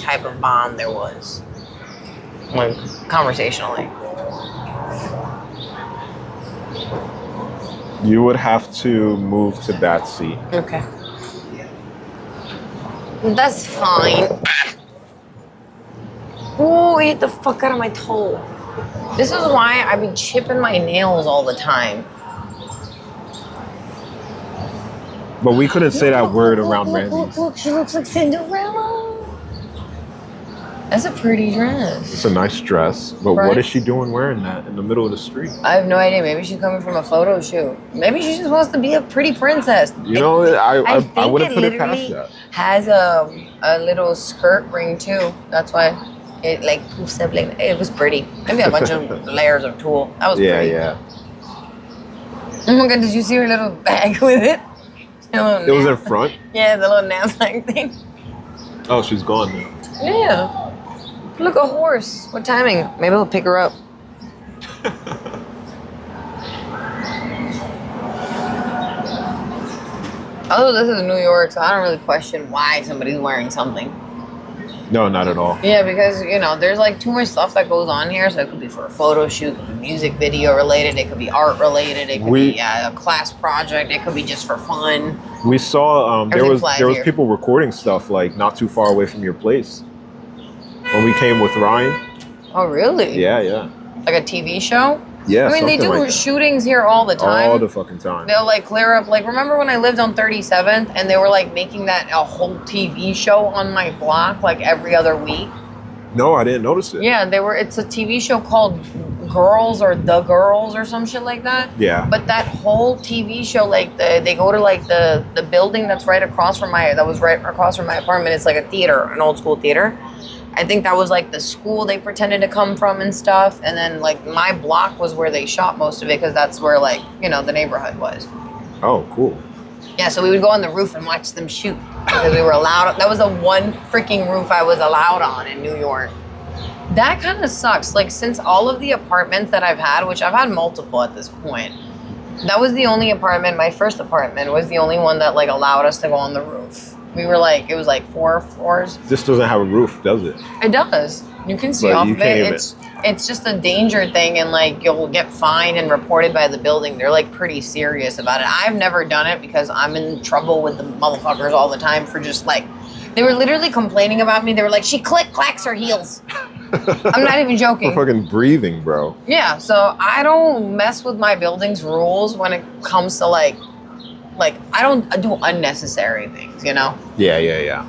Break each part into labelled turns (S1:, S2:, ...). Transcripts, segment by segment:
S1: type of bond there was, like conversationally.
S2: You would have to move to that seat.
S1: Okay. That's fine. Ooh, it hit the fuck out of my toe. This is why I be chipping my nails all the time.
S2: But we couldn't say that word around Randy's.
S1: Look, she looks like Cinderella. That's a pretty dress.
S2: It's a nice dress, but
S1: Right?
S2: what is she doing wearing that in the middle of the street?
S1: I have no idea. Maybe she's coming from a photo shoot. Maybe she just wants to be a pretty princess.
S2: You know, I
S1: think
S2: wouldn't
S1: it
S2: put it past
S1: literally
S2: that.
S1: has a little skirt ring too. That's why it like poofs up like it was pretty. Maybe a bunch of layers of tulle. That was
S2: Yeah,
S1: pretty.
S2: yeah.
S1: Oh my god, did you see her little bag with it?
S2: It was in front?
S1: Yeah, the little knapsack thing.
S2: Oh, she's gone now.
S1: Yeah. Look, a horse. What timing? Maybe we'll pick her up. Although this is New York, so I don't really question why somebody's wearing something.
S2: No, not at all.
S1: Yeah, because, you know, there's like too much stuff that goes on here. So it could be for a photo shoot, it could be music video related, it could be art related, it could be a class project, it could be just for fun.
S2: We saw there was
S1: here.
S2: people recording stuff like not too far away from your place when we came with Ryan.
S1: Oh, really?
S2: Yeah, yeah.
S1: Like a TV show?
S2: Yeah,
S1: I mean, they do
S2: something like that.
S1: shootings here all the time.
S2: All the fucking time.
S1: They'll like clear up, like, remember when I lived on 37th and they were like making that a whole TV show on my block like every other week?
S2: No, I didn't notice it.
S1: Yeah, it's a TV show called Girls or The Girls or some shit like that.
S2: Yeah.
S1: But that whole TV show, like they go to like the building that was right across from my apartment. It's like a theater, an old school theater. I think that was like the school they pretended to come from and stuff. And then like my block was where they shot most of it because that's where like, you know, the neighborhood was.
S2: Oh, cool.
S1: Yeah, so we would go on the roof and watch them shoot because we were allowed. That was the one freaking roof I was allowed on in New York. That kind of sucks. Like since all of the apartments that I've had, which I've had multiple at this point, that was the only apartment, my first apartment was the only one that like allowed us to go on the roof. We were like, it was like 4 floors.
S2: This doesn't have a roof, does it?
S1: It does. You can see
S2: But
S1: off
S2: you
S1: of
S2: can't
S1: it.
S2: even-
S1: It's just a danger thing, and like you'll get fined and reported by the building. They're like pretty serious about it. I've never done it because I'm in trouble with the motherfuckers all the time for just like, they were literally complaining about me. They were like, she clacks her heels. I'm not even joking.
S2: For fucking breathing, bro.
S1: Yeah, so I don't mess with my building's rules when it comes to like I don't do unnecessary things, you know?
S2: Yeah, yeah, yeah.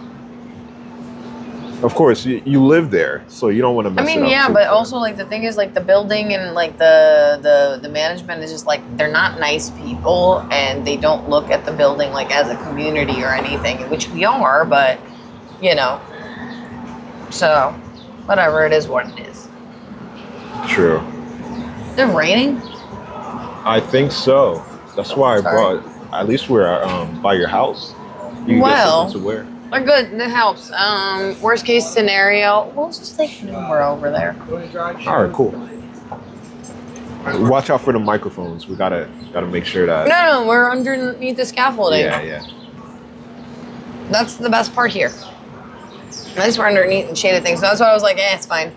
S2: Of course, you live there, so you don't want to mess it up.
S1: Yeah,
S2: too
S1: but
S2: bad.
S1: also like the thing is like the building and like the management is just like they're not nice people and they don't look at the building like as a community or anything, which we are, but you know. So, whatever, it is what it is.
S2: True.
S1: Is it raining?
S2: I think so. That's why I
S1: Sorry.
S2: brought. At least we're by your house. You can get something to wear.
S1: We're good. That helps. Worst case scenario, we'll just take an Uber over there.
S2: All right, cool. Watch out for the microphones. We gotta make sure that.
S1: No, we're underneath the scaffolding.
S2: Yeah, yeah.
S1: That's the best part here. At least we're underneath the shaded thing. So that's why I was like, it's fine.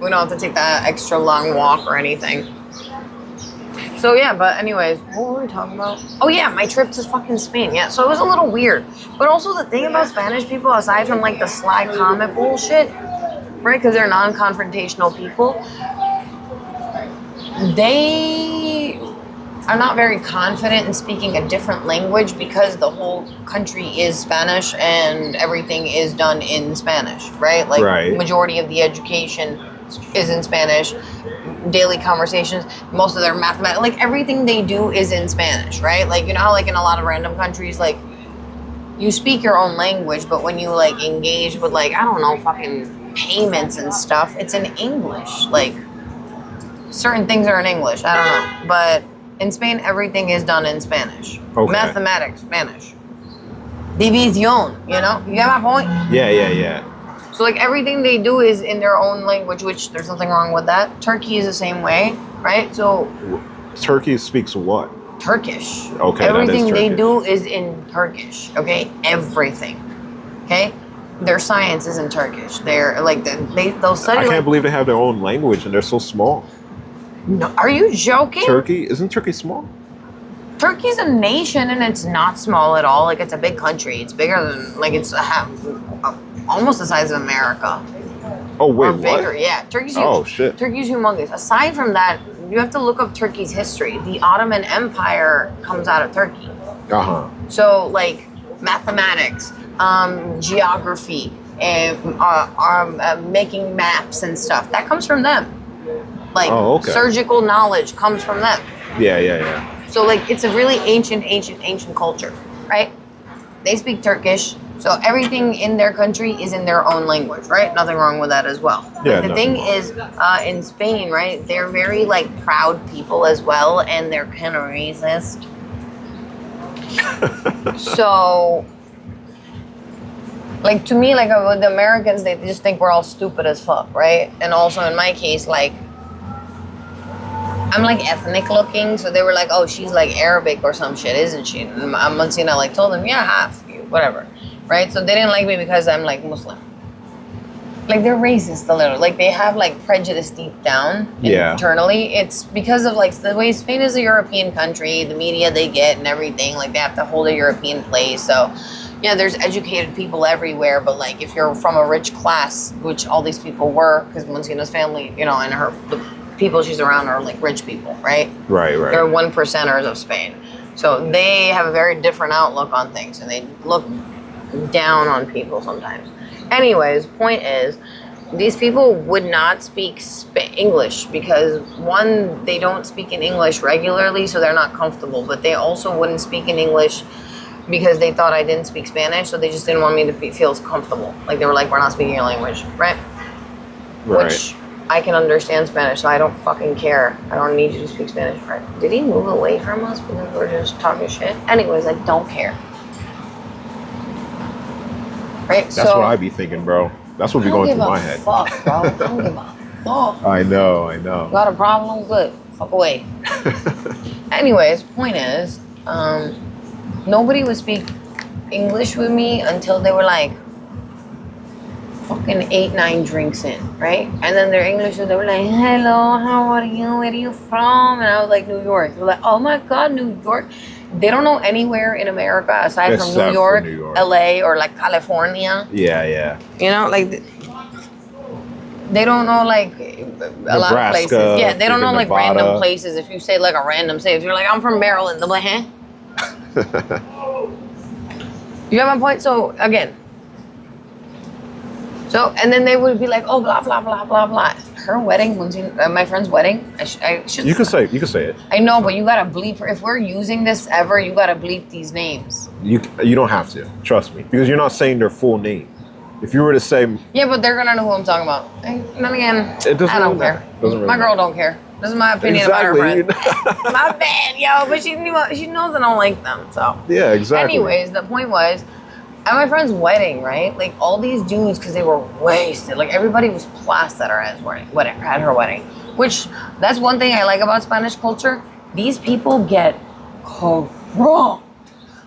S1: We don't have to take that extra long walk or anything. So yeah, but anyways, what were we talking about? Oh yeah, my trip to fucking Spain. Yeah, so it was a little weird. But also the thing about Spanish people, aside from like the sly comment bullshit, right? Because they're non-confrontational people. They are not very confident in speaking a different language because the whole country is Spanish and everything is done in Spanish, right? Like
S2: Right.
S1: majority of the education is in Spanish. Daily conversations, most of their mathematics, like everything they do is in Spanish, right? Like, you know how like in a lot of random countries, like you speak your own language, but when you like engage with like, I don't know, fucking payments and stuff, it's in English. Like certain things are in English, I don't know. But in Spain, everything is done in Spanish.
S2: Okay.
S1: Mathematics, Spanish. Division, you know? You get my point?
S2: Yeah, yeah, yeah.
S1: So like everything they do is in their own language, which there's nothing wrong with that. Turkey is the same way, right? So
S2: Turkey speaks what?
S1: Turkish.
S2: Okay,
S1: everything
S2: that is
S1: they
S2: Turkish.
S1: do is in Turkish. Okay, everything. Okay, their science is in Turkish. They're like they'll study.
S2: I
S1: like,
S2: can't believe they have their own language and they're so small.
S1: No, are you joking?
S2: Turkey? Isn't Turkey small?
S1: Turkey's a nation and it's not small at all. Like it's a big country. It's bigger than like it's almost the size of America.
S2: Oh wait,
S1: Or bigger,
S2: what?
S1: yeah. Turkey's huge.
S2: Oh shit.
S1: Turkey's humongous. Aside from that, you have to look up Turkey's history. The Ottoman Empire comes out of Turkey.
S2: Uh-huh.
S1: So like mathematics, geography, and making maps and stuff. That comes from them. Like surgical knowledge comes from them.
S2: Yeah.
S1: So like it's a really ancient culture, right? They speak Turkish, so everything in their country is in their own language, right? Nothing wrong with that as well.
S2: Yeah,
S1: But the thing is, in Spain, right? They're very like proud people as well, and they're kind of racist. So, like to me, like with the Americans, they just think we're all stupid as fuck, right? And also in my case, like I'm like ethnic looking, so they were like, "Oh, she's like Arabic or some shit, isn't she?" And Monsina like told them, "Yeah, half, whatever," right? So they didn't like me because I'm like Muslim. Like they're racist a little, like they have like prejudice deep down internally. It's because of like the way Spain is a European country, the media they get and everything. Like they have to hold a European place, so. Yeah, there's educated people everywhere, but like if you're from a rich class, which all these people were, because Monsina's family, and the people she's around are like rich people, right?
S2: Right.
S1: They're 1%ers of Spain. So they have a very different outlook on things and they look down on people sometimes. Anyways, point is, these people would not speak English because one, they don't speak in English regularly, so they're not comfortable, but they also wouldn't speak in English because they thought I didn't speak Spanish, so they just didn't want me to feel comfortable. Like they were like, we're not speaking your language, right? Which I can understand Spanish, so I don't fucking care. I don't need you to speak Spanish, right? Did he move away from us because we're just talking shit? Anyways, I don't care. Right?
S2: That's what I be thinking, bro. That's what be going through my head.
S1: Fuck, bro. I don't give a fuck.
S2: I know.
S1: Got a problem? Good. Fuck away. Anyways, point is, nobody would speak English with me until they were like fucking 8-9 drinks in, right? And then their English, they were like, hello, how are you? Where are you from? And I was like, New York. They're like, oh my God, New York. They don't know anywhere in America aside from New York, LA, or like California.
S2: Yeah.
S1: Like they don't know like a lot of places. Yeah, they don't know like
S2: Nevada.
S1: random places. If you say like a random state, if you're like, I'm from Maryland, they're like, huh? You get my point? So again, and then they would be like, oh, blah, blah, blah, blah, blah. Her wedding, my friend's wedding, I should.
S2: You can say it.
S1: I know, but you gotta bleep. If we're using this ever, you gotta bleep these names.
S2: You don't have to. Trust me, because you're not saying their full name. If you were to say,
S1: yeah, but they're gonna know who I'm talking about. And then again, I don't care. My girl don't care. This is my opinion about her friend. My bad, yo, but she knows I don't like them. So
S2: yeah, exactly.
S1: Anyways, the point was, at my friend's wedding, right? Like all these dudes, because they were wasted. Like everybody was plastered at her wedding. Which that's one thing I like about Spanish culture. These people get corrupt.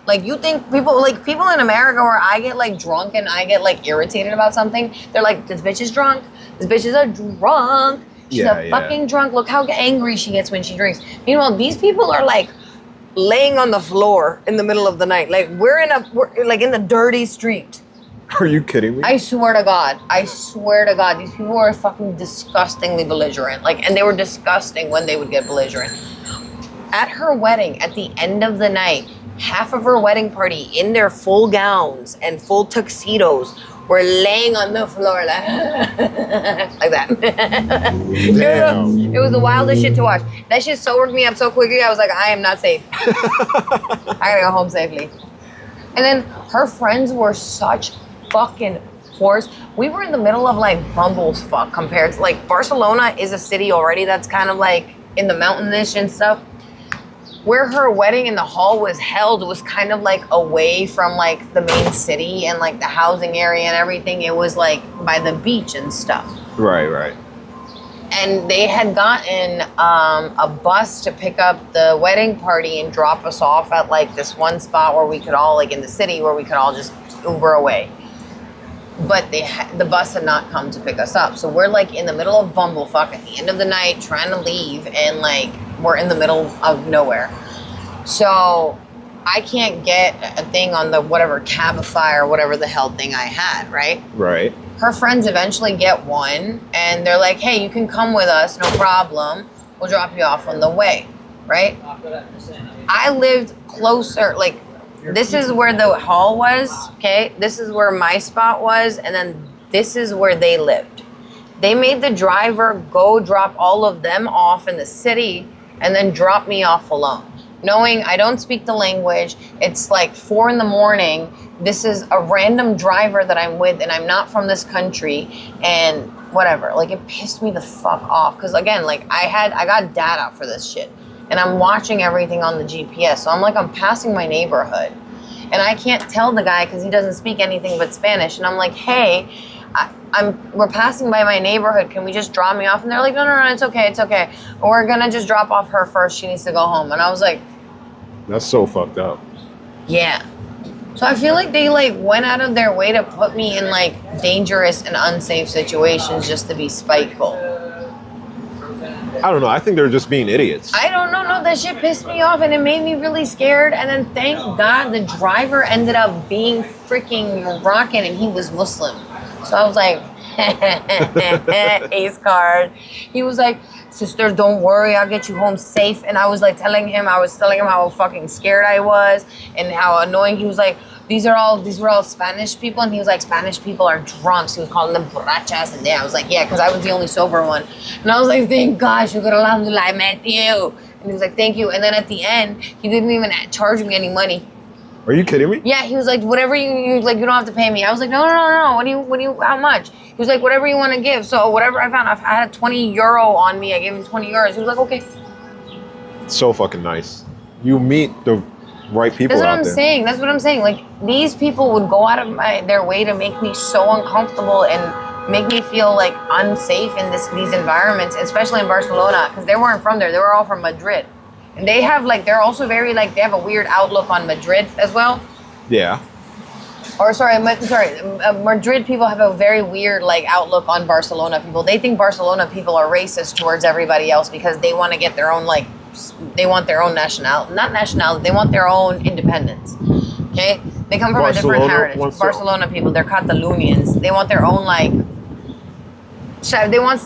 S1: Like you think people in America where I get like drunk and I get like irritated about something, they're like, this bitch is drunk. This bitch is a drunk. She's a fucking drunk. Look how angry she gets when she drinks. Meanwhile, these people are like laying on the floor in the middle of the night. Like we're like in the dirty street.
S2: Are you kidding me?
S1: I swear to God. These people are fucking disgustingly belligerent. Like, and they were disgusting when they would get belligerent. At her wedding, at the end of the night, half of her wedding party in their full gowns and full tuxedos were laying on the floor like, like that.
S2: Damn.
S1: It was the wildest shit to watch. That shit sobered me up so quickly, I was like, I am not safe. I gotta go home safely. And then her friends were such fucking whores. We were in the middle of like Bumblefuck compared to like Barcelona is a city already that's kind of like in the mountainish and stuff. Where her wedding in the hall was held was kind of like away from like the main city and like the housing area and everything. It was like by the beach and stuff.
S2: Right.
S1: And they had gotten a bus to pick up the wedding party and drop us off at like this one spot where we could all, like in the city, where we could all just Uber away. but the bus had not come to pick us up. So we're like in the middle of bumblefuck at the end of the night trying to leave, and like we're in the middle of nowhere. So I can't get a thing on the whatever Cabify or whatever the hell thing I had, right?
S2: Right.
S1: Her friends eventually get one, and they're like, hey, you can come with us, no problem. We'll drop you off on the way, right? I lived closer, like, this is where the hall was, okay? This is where my spot was, and then this is where they lived. They made the driver go drop all of them off in the city and then drop me off alone. Knowing I don't speak the language, it's like 4 a.m. This is a random driver that I'm with, and I'm not from this country, and whatever. Like, it pissed me the fuck off, because again, like, I got data for this shit, and I'm watching everything on the GPS. So I'm passing my neighborhood, and I can't tell the guy because he doesn't speak anything but Spanish. And I'm like, hey, we're passing by my neighborhood. Can we just drop me off? And they're like, no, it's okay. We're gonna just drop off her first. She needs to go home. And I was like,
S2: that's so fucked up.
S1: Yeah. So I feel like they like went out of their way to put me in like dangerous and unsafe situations just to be spiteful.
S2: I don't know. I think they're just being idiots.
S1: I don't know. No, that shit pissed me off, and it made me really scared. And then thank God the driver ended up being freaking Moroccan, and he was Muslim. So I was like, ace card. He was like, sister, don't worry, I'll get you home safe. And I was like telling him how fucking scared I was and how annoying. He was like, these were all Spanish people. And he was like, Spanish people are drunks. He was calling them borrachas. And I was like, yeah, because I was the only sober one. And I was like, thank God, alhamdulillah, I met you. And he was like, thank you. And then at the end, he didn't even charge me any money.
S2: Are you kidding me?
S1: Yeah, he was like, whatever you like, you don't have to pay me. I was like, no. What do you, how much? He was like, whatever you want to give. So whatever I found, I had 20 euro on me. I gave him 20 euros. He was like, okay.
S2: So fucking nice. You meet the right people out there.
S1: That's what I'm saying. Like, these people would go out of their way to make me so uncomfortable and make me feel like unsafe in these environments, especially in Barcelona, because they weren't from there. They were all from Madrid. And they have like, they're also very like, they have a weird outlook on Madrid as well.
S2: Yeah.
S1: Madrid people have a very weird like outlook on Barcelona people. They think Barcelona people are racist towards everybody else because they want to get their own like, they want their own nationality, they want their own independence. Okay? They come from a different heritage. Barcelona people, they're Catalonians. They want their own like, they want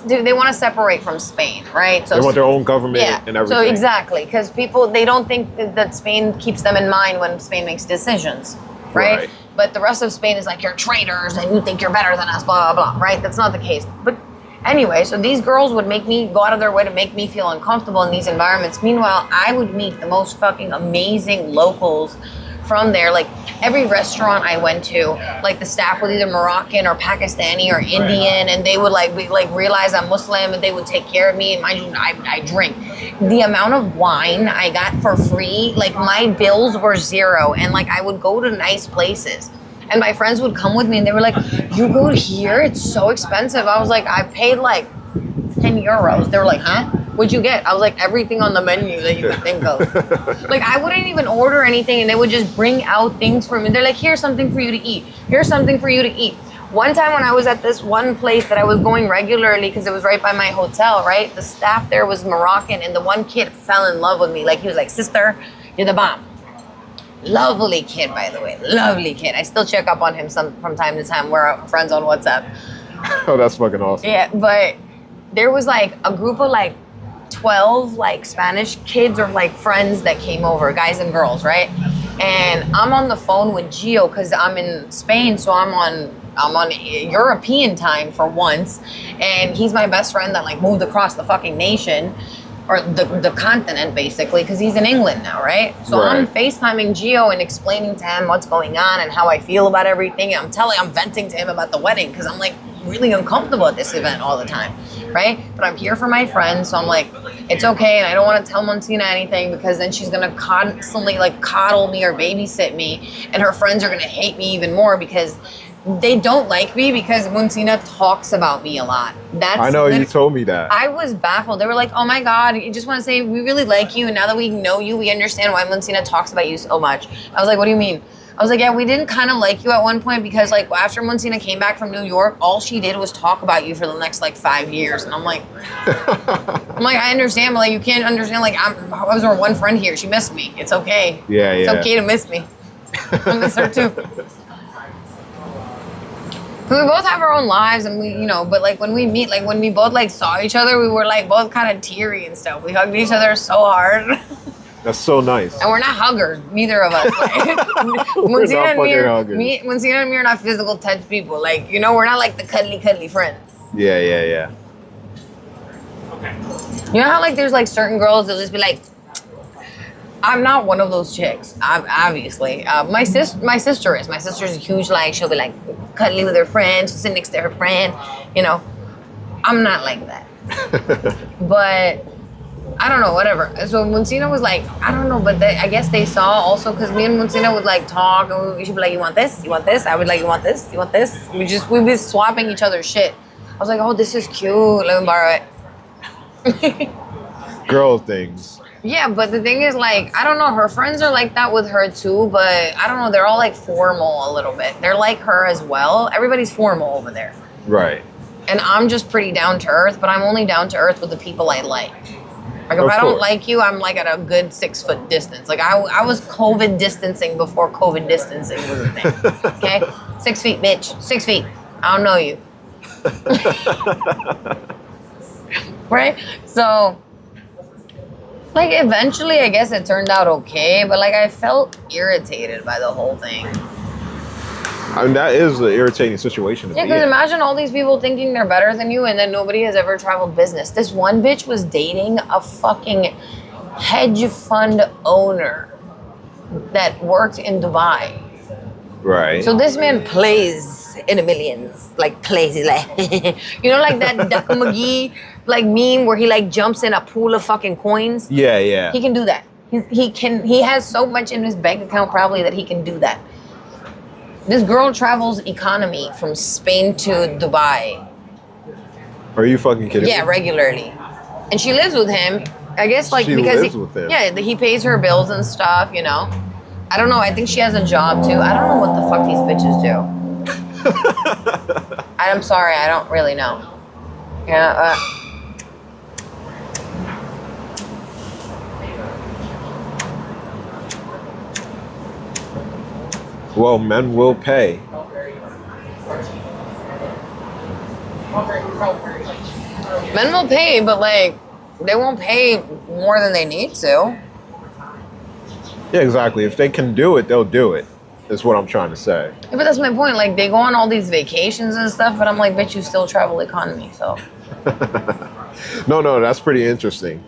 S1: to separate from Spain, right? So
S2: they want their own government and everything.
S1: So exactly, because people, they don't think that Spain keeps them in mind when Spain makes decisions, right? But the rest of Spain is like, you're traitors and you think you're better than us, blah, blah, blah, right? That's not the case. But anyway, so these girls would make me go out of their way to make me feel uncomfortable in these environments. Meanwhile, I would meet the most fucking amazing locals from there. Like, every restaurant I went to, like, the staff was either Moroccan or Pakistani or Indian, and they would realize I'm Muslim, and they would take care of me. And mind you, I drink. The amount of wine I got for free, like, my bills were zero, and like, I would go to nice places, and my friends would come with me, and they were like, you go here? It's so expensive. I was like, I paid like 10 euros. They were like, huh? What'd you get? I was like, everything on the menu that you could think of. Like, I wouldn't even order anything, and they would just bring out things for me. They're like, here's something for you to eat. Here's something for you to eat. One time when I was at this one place that I was going regularly because it was right by my hotel, right? The staff there was Moroccan, and the one kid fell in love with me. Like, he was like, sister, you're the bomb. Lovely kid, by the way. Lovely kid. I still check up on him from time to time. We're friends on WhatsApp.
S2: Oh, that's fucking awesome.
S1: Yeah, but there was like a group of like 12 like Spanish kids or like friends that came over, guys and girls, right? And I'm on the phone with Gio because I'm in Spain, so I'm on European time for once, and he's my best friend that like moved across the fucking nation or the continent basically, because he's in England now, right? So I'm FaceTiming Gio and explaining to him what's going on and how I feel about everything. I'm venting to him about the wedding because I'm like really uncomfortable at this event all the time, right? But I'm here for my friends, so I'm like, it's okay, and I don't want to tell Monsina anything because then she's gonna constantly like coddle me or babysit me, and her friends are gonna hate me even more because they don't like me because Monsina talks about me a lot.
S2: I know, you told me that.
S1: I was baffled. They were like, oh my God, you just want to say we really like you, and now that we know you, we understand why Monsina talks about you so much. I was like, what do you mean? I was like, yeah, we didn't kind of like you at one point because like after Monsina came back from New York, all she did was talk about you for the next like 5 years. And I'm like, I understand, but like you can't understand. Like I was her one friend here. She missed me. It's okay.
S2: Yeah,
S1: It's okay to miss me. I miss her too. We both have our own lives, and we, but like when we meet, like when we both like saw each other, we were like both kind of teary and stuff. We hugged each other so hard.
S2: That's so nice.
S1: And we're not huggers, neither of us. Like,
S2: We're not fucking huggers.
S1: Monsina and me are not physical touch people. Like, we're not like the cuddly friends.
S2: Yeah.
S1: You know how like there's like certain girls that'll just be like, I'm not one of those chicks. Obviously, my sister is. My sister's a huge like. She'll be like cuddly with her friend. She'll sit next to her friend. I'm not like that. But I don't know. Whatever. So Monsina was like, I don't know, but I guess they saw also because me and Monsina would like talk, and she'd be like, you want this? You want this? I would like, you want this? You want this? We'd be swapping each other's shit. I was like, oh, this is cute. Let me borrow it.
S2: Girl things.
S1: Yeah, but the thing is, like, I don't know, her friends are like that with her too, but I don't know, they're all like formal a little bit. They're like her as well. Everybody's formal over there.
S2: Right.
S1: And I'm just pretty down to earth, but I'm only down to earth with the people I like. Like, if I don't like you, I'm like at a good 6 foot distance. Like, I was COVID distancing before COVID distancing was a thing. Okay? 6 feet, bitch. 6 feet. I don't know you. Right? So, like, eventually, I guess it turned out okay, but, like, I felt irritated by the whole thing.
S2: I mean, that is an irritating situation to be
S1: because
S2: in.
S1: imagine all these people thinking they're better than you, and then nobody has ever traveled business. This one bitch was dating a fucking hedge fund owner that worked in Dubai.
S2: Right.
S1: So this man plays in the millions, like plays, he's like, like that Duck McGee like meme where he like jumps in a pool of fucking coins.
S2: Yeah.
S1: He can do that. He has so much in his bank account probably that he can do that. This girl travels economy from Spain to Dubai.
S2: Are you fucking kidding me?
S1: Yeah, regularly. And she lives with him. I guess like
S2: She
S1: because
S2: lives with him.
S1: Yeah, he pays her bills and stuff, I don't know. I think she has a job too. I don't know what the fuck these bitches do. I'm sorry, I don't really know. Yeah.
S2: Well, men will pay.
S1: Men will pay, but like they won't pay more than they need to.
S2: Yeah, exactly. If they can do it, they'll do it. Is what I'm trying to say.
S1: Yeah, but that's my point. Like they go on all these vacations and stuff, but I'm like, bitch, you still travel economy, so.
S2: No, that's pretty interesting.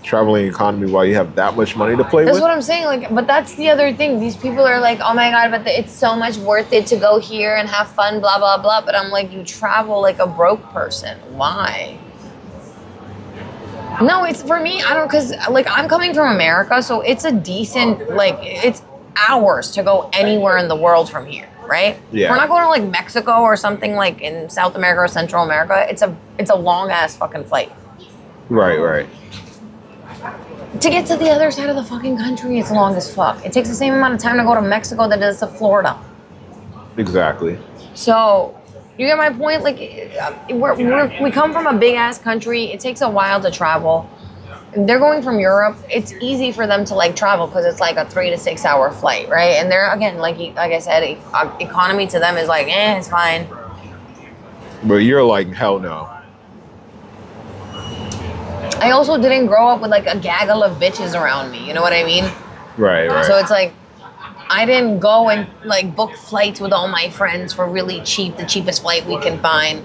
S2: Traveling economy while you have that much money to play
S1: That's
S2: with.
S1: what I'm saying. Like, but that's the other thing. These people are like, oh my god, but it's so much worth it to go here and have fun, blah blah blah. But I'm like, you travel like a broke person. Why? No, it's for me. I don't because like I'm coming from America, so it's a decent like it's hours to go anywhere in the world from here, right?
S2: Yeah.
S1: We're not going to like Mexico or something like in South America or Central America. It's a long ass fucking flight.
S2: Right.
S1: To get to the other side of the fucking country, it's long as fuck. It takes the same amount of time to go to Mexico that it does to Florida.
S2: Exactly.
S1: So, you get my point? Like, we come from a big ass country. It takes a while to travel. They're going from Europe. It's easy for them to like travel because it's like a 3 to 6 hour flight, right? And they're again, like I said, economy to them is like, it's fine.
S2: But you're like, hell no.
S1: I also didn't grow up with like a gaggle of bitches around me. You know what I mean?
S2: Right.
S1: So it's like, I didn't go and like book flights with all my friends for really cheap, the cheapest flight we can find.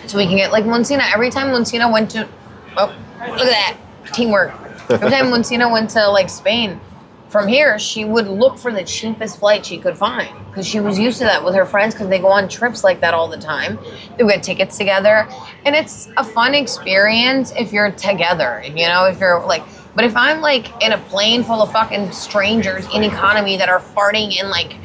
S1: So we can get like Monsina. Every time Monsina went to, look at that, teamwork. Every time Monsina went to like Spain, from here, she would look for the cheapest flight she could find because she was used to that with her friends because they go on trips like that all the time. They would get tickets together. And it's a fun experience if you're together, if you're like, but if I'm like in a plane full of fucking strangers in economy that are farting and like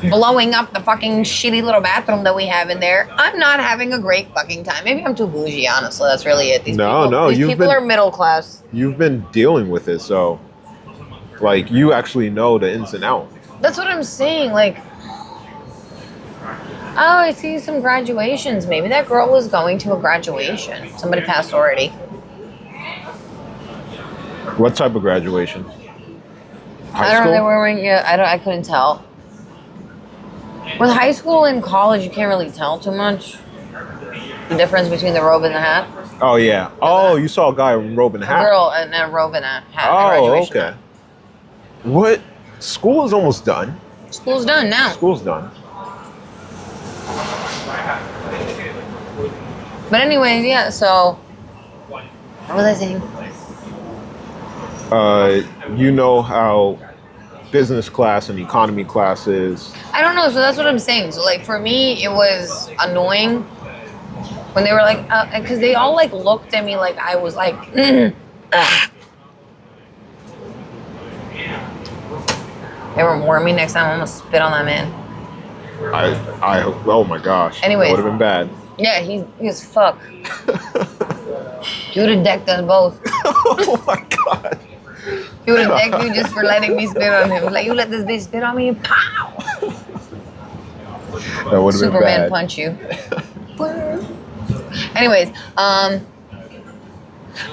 S1: blowing up the fucking shitty little bathroom that we have in there, I'm not having a great fucking time. Maybe I'm too bougie, honestly. That's really it. These people are middle class.
S2: You've been dealing with it, so like you actually know the ins and outs.
S1: That's what I'm saying. Like, oh, I see some graduations. Maybe that girl was going to a graduation. Somebody passed already.
S2: What type of graduation?
S1: I don't know. They were wearing. Yeah, I couldn't tell. With high school and college, you can't really tell too much. The difference between the robe and the hat.
S2: Oh yeah. Oh, you saw a guy in robe and
S1: A
S2: hat.
S1: girl and a robe and a hat.
S2: Oh, okay. What? School is almost done.
S1: School's done now.
S2: School's done.
S1: But anyways, yeah. So, what was I saying?
S2: You know how business class and economy class is.
S1: I don't know. So that's what I'm saying. So like for me, it was annoying when they were like, because they all like looked at me like I was like, Ever warn me next time I'm gonna spit on that man.
S2: Oh my gosh.
S1: Anyways.
S2: That would have been bad.
S1: Yeah, he's fuck. You would have decked us both.
S2: Oh my god.
S1: He would have decked you just for letting me spit on him. Like, you let this bitch spit on me, pow!
S2: That would have been
S1: Superman
S2: bad.
S1: punch you. Anyways, I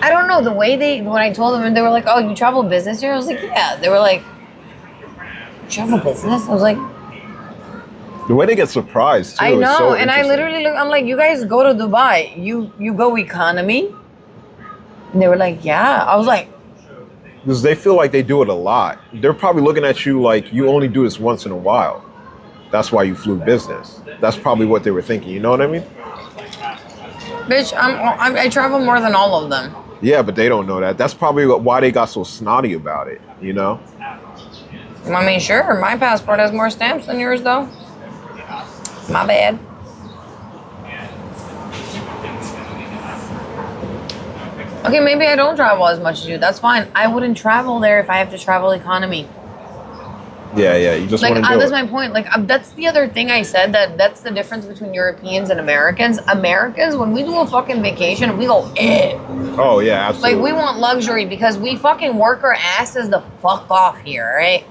S1: don't know, the way when I told them, and they were like, oh, you travel business here? I was like, yeah. They were like, travel business? I was like,
S2: the way they get surprised too.
S1: I
S2: is
S1: know,
S2: so
S1: and I literally I'm like, you guys go to Dubai, you go economy? And they were like, yeah. I was like,
S2: because they feel like they do it a lot. They're probably looking at you like you only do this once in a while. That's why you flew business. That's probably what they were thinking. You know what I mean?
S1: bitch, I travel more than all of them.
S2: Yeah, but they don't know that. That's probably why they got so snotty about it. You know?
S1: I mean, sure, my passport has more stamps than yours, though. My bad. Okay, maybe I don't travel as much as you. That's fine. I wouldn't travel there if I have to travel economy.
S2: Yeah. You just
S1: Like,
S2: want to do
S1: that's
S2: it.
S1: my point. Like, that's the other thing I said, that's the difference between Europeans and Americans. Americans, when we do a fucking vacation, we go in.
S2: Oh yeah, absolutely.
S1: Like, we want luxury because we fucking work our asses the fuck off here, right?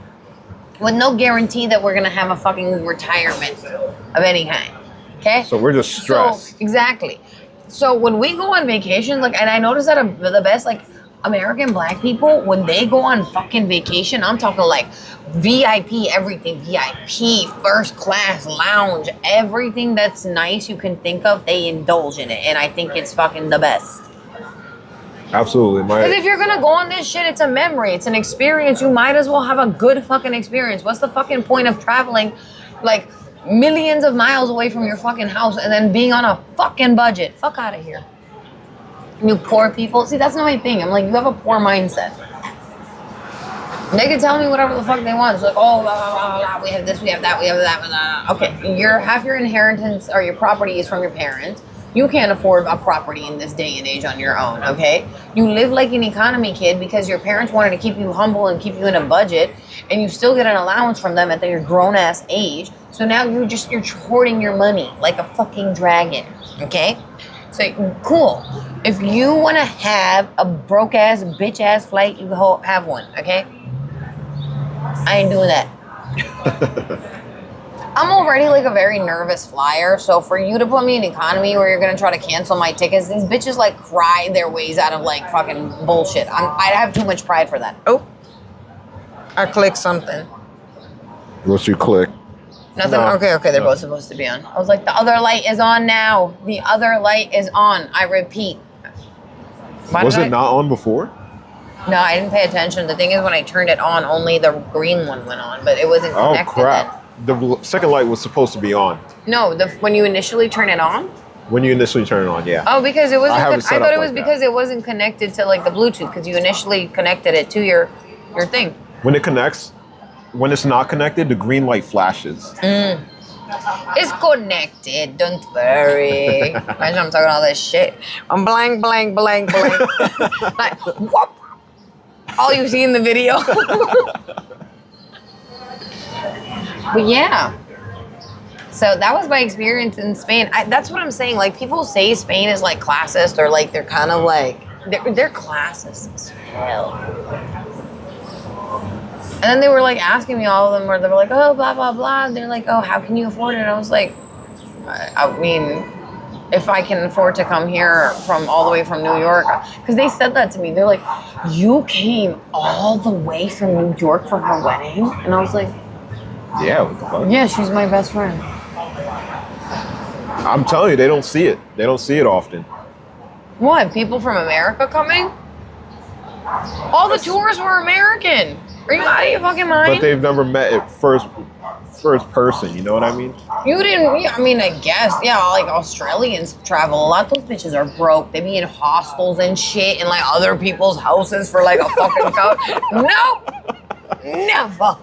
S1: With no guarantee that we're gonna have a fucking retirement of any kind. Okay?
S2: So we're just stressed.
S1: So, exactly. So when we go on vacation, like, and I noticed that the best, like, American black people, when they go on fucking vacation, I'm talking like VIP, everything, VIP, first class, lounge, everything that's nice you can think of, they indulge in it. And I think it's fucking the best.
S2: Absolutely.
S1: Because if you're gonna go on this shit, it's a memory, it's an experience. You might as well have a good fucking experience. What's the fucking point of traveling like millions of miles away from your fucking house and then being on a fucking budget? Fuck out of here. You poor people. See, that's not my thing. I'm like, you have a poor mindset. They can tell me whatever the fuck they want. It's like, oh, blah, blah, blah, blah, we have this, we have that, we have that. Blah, blah. Okay, half your inheritance or your property is from your parents. You can't afford a property in this day and age on your own, okay? You live like an economy kid because your parents wanted to keep you humble and keep you in a budget, and you still get an allowance from them at your grown-ass age. So now you're hoarding your money like a fucking dragon, okay? So, cool. If you want to have a broke-ass, bitch-ass flight, you go have one, okay? I ain't doing that. I'm already like a very nervous flyer, so for you to put me in economy where you're gonna try to cancel my tickets, these bitches like cry their ways out of like fucking bullshit. I have too much pride for that. Oh, I clicked something.
S2: Once you click.
S1: Nothing.
S2: No.
S1: Okay. They're both supposed to be on. I was like, the other light is on now. The other light is on. I repeat.
S2: Was it not on before?
S1: No, I didn't pay attention. The thing is, when I turned it on, only the green one went on, but it wasn't connected.
S2: Oh crap! The second light was supposed to be on.
S1: No, when you initially turn it on.
S2: When you initially turn it on, yeah.
S1: Oh, because it wasn't. I
S2: set
S1: thought
S2: up
S1: it was
S2: like
S1: because it wasn't connected to like the Bluetooth because you initially connected it to your thing.
S2: When it connects, when it's not connected, the green light flashes.
S1: It's connected. Don't worry. Imagine I'm talking all this shit. I'm blank. Like, whoop. All you see in the video. But yeah. So that was my experience in Spain. That's what I'm saying. Like, people say Spain is like classist or like they're kind of like they're classist as hell. And then they were like asking me, all of them, where they were like, oh, blah, blah, blah. They're like, oh, how can you afford it? And I was like, I mean, if I can afford to come here from all the way from New York, because they said that to me. They're like, you came all the way from New York for her wedding? And I was like,
S2: Yeah, what the fuck?
S1: yeah, she's my best friend.
S2: I'm telling you, they don't see it. They don't see it often.
S1: What, people from America coming? All the tourists were American. Are you out of your fucking mind?
S2: But they've never met it first person, you know what I mean?
S1: You didn't, yeah, I mean, I guess, yeah, like Australians travel. A lot of those bitches are broke. They be in hostels and shit in like other people's houses for like a fucking couch. Nope. Never.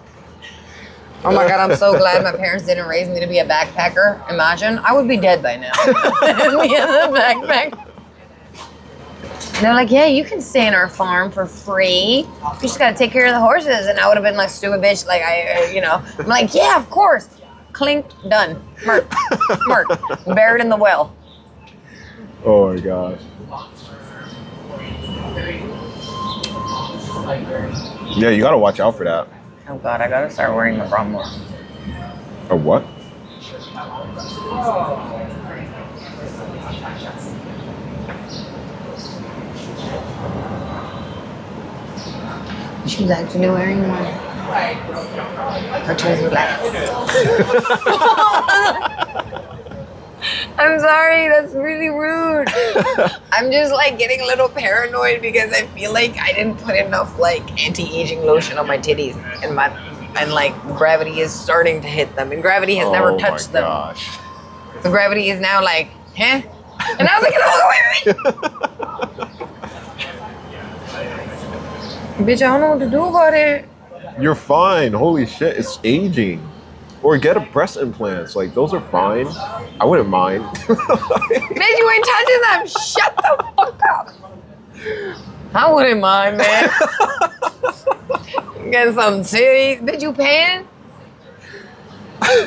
S1: Oh my God, I'm so glad my parents didn't raise me to be a backpacker. Imagine, I would be dead by now. Me as a backpacker. They're like, yeah, you can stay in our farm for free. You just gotta take care of the horses. And I would have been like, stupid bitch, like I'm like, yeah, of course. Clink, done. Murk, buried in the well.
S2: Oh my gosh. Yeah, you gotta watch out for that.
S1: Oh God, I gotta start wearing the bra more.
S2: A what?
S1: She's actually wearing one. Her toes are black. I'm sorry, that's really rude. I'm just like getting a little paranoid because I feel like I didn't put enough like anti-aging lotion on my titties and like gravity is starting to hit them and gravity has never touched them.
S2: Gosh.
S1: So gravity is now like, huh? And I was like, get away from me! Bitch, I don't know what to do about it.
S2: You're fine. Holy shit, it's aging. Or get a breast implants. Like, those are fine. I wouldn't mind.
S1: Bitch, you ain't touching them. Shut the fuck up. I wouldn't mind, man. Get some titties. Bitch, you paying?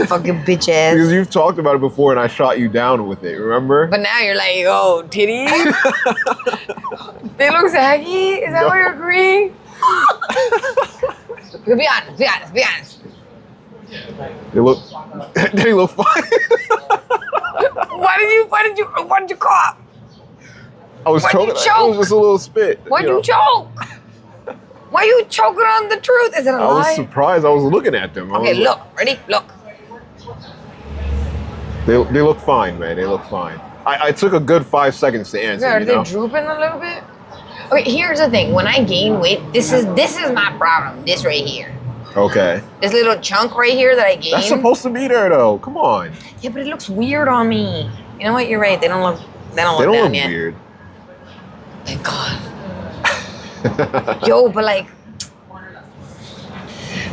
S1: Fucking bitch ass.
S2: Because you've talked about it before and I shot you down with it, remember?
S1: But now you're like, oh, titties? They look saggy? Is that what you're agreeing? Be honest.
S2: They look fine.
S1: Why did you cough?
S2: I was
S1: Why'd you
S2: choking. It
S1: choke?
S2: was just a little spit.
S1: Why'd
S2: know.
S1: you choke? Why you choking on the truth? Is it a
S2: I was
S1: lie?
S2: surprised. I was looking at them.
S1: Okay, look. Ready? Look.
S2: They look fine, man. They look fine. I took a good 5 seconds to answer.
S1: Are
S2: you
S1: they
S2: know?
S1: drooping a little bit? Okay, here's the thing. When I gain weight, this is my problem. This right here.
S2: Okay.
S1: This little chunk right here that I gained.
S2: That's supposed to be there, though. Come on.
S1: Yeah, but it looks weird on me. You know what? You're right. They don't look
S2: They don't
S1: down
S2: look
S1: yet.
S2: weird.
S1: Thank God. Yo, but like,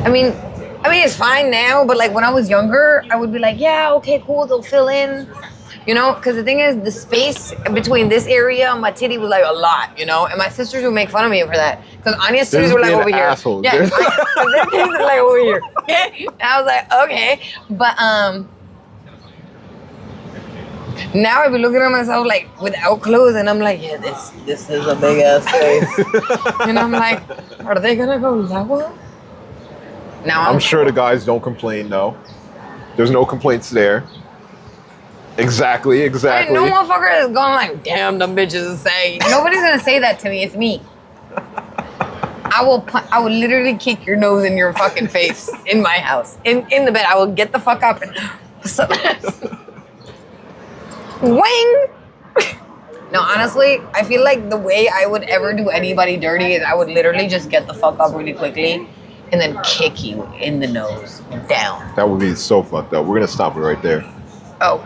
S1: I mean, it's fine now. But like when I was younger, I would be like, yeah, okay, cool. They'll fill in. You know, because the thing is, the space between this area and my titty was like a lot, you know? And my sisters would make fun of me for that. Because Anya's titties were like over here.
S2: Asshole.
S1: Yeah, their titties were like over here. And I was like, okay. But now I be looking at myself like without clothes and I'm like, yeah, this is a big ass space. And I'm like, are they gonna go lower? Now
S2: I'm sure the guys don't complain, though. There's no complaints there. Exactly.
S1: No motherfucker is going like, damn, them bitches is saying. Nobody's gonna say that to me. It's me. I will literally kick your nose in your fucking face in my house, in the bed. I will get the fuck up and wing. No, honestly, I feel like the way I would ever do anybody dirty is I would literally just get the fuck up really quickly and then kick you in the nose down.
S2: That would be so fucked up. We're gonna stop it right there.
S1: Oh.